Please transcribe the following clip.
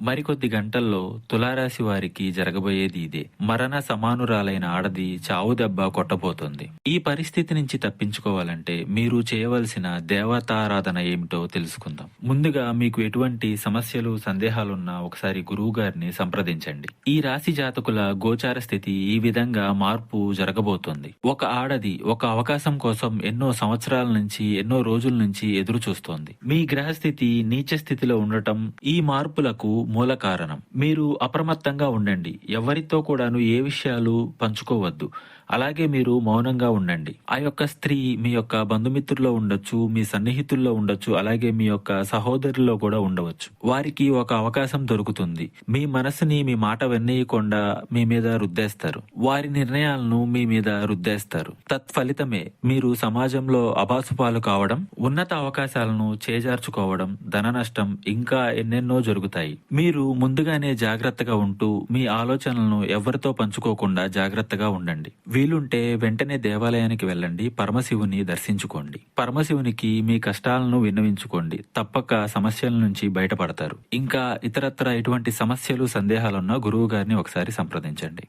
మరికొద్ది గంటల్లో తులారాశి వారికి జరగబోయేది ఇదే. మరణ సమానురాలైన ఆడది చావు దెబ్బ కొట్టబోతోంది. ఈ పరిస్థితి నుంచి తప్పించుకోవాలంటే మీరు చేయవలసిన దేవతారాధన ఏమిటో తెలుసుకుందాం. ముందుగా మీకు ఎటువంటి సమస్యలు సందేహాలున్నా ఒకసారి గురువు గారిని సంప్రదించండి. ఈ రాశి జాతకుల గోచార స్థితి ఈ విధంగా మార్పు జరగబోతోంది. ఒక ఆడది ఒక అవకాశం కోసం ఎన్నో సంవత్సరాల నుంచి ఎన్నో రోజుల నుంచి ఎదురు చూస్తోంది. మీ గ్రహస్థితి నీచ స్థితిలో ఉండటం ఈ మార్పులకు మూల కారణం. మీరు అప్రమత్తంగా ఉండండి. ఎవరితో కూడాను ఏ విషయాలు పంచుకోవద్దు. అలాగే మీరు మౌనంగా ఉండండి. ఆ యొక్క స్త్రీ మీ యొక్క బంధుమిత్రుల్లో ఉండొచ్చు, మీ సన్నిహితుల్లో ఉండొచ్చు, అలాగే మీ యొక్క సహోదరుల్లో కూడా ఉండవచ్చు. వారికి ఒక అవకాశం దొరుకుతుంది. మీ మనసుని మీ మాట వెన్నీయకుండా మీ మీద రుద్దేస్తారు. వారి నిర్ణయాలను మీ మీద రుద్దేస్తారు. తత్ఫలితమే మీరు సమాజంలో అబాసుపాలు కావడం, ఉన్నత అవకాశాలను చేజార్చుకోవడం, ధన నష్టం ఇంకా ఎన్నెన్నో జరుగుతాయి. మీరు ముందుగానే జాగ్రత్తగా ఉంటూ మీ ఆలోచనలను ఎవరితో పంచుకోకుండా జాగ్రత్తగా ఉండండి. వీలుంటే వెంటనే దేవాలయానికి వెళ్ళండి. పరమశివుని దర్శించుకోండి. పరమశివునికి మీ కష్టాలను విన్నవించుకోండి. తప్పక సమస్యల నుంచి బయటపడతారు. ఇంకా ఇతరత్ర ఎటువంటి సమస్యలు సందేహాలున్నా గురువు గారిని ఒకసారి సంప్రదించండి.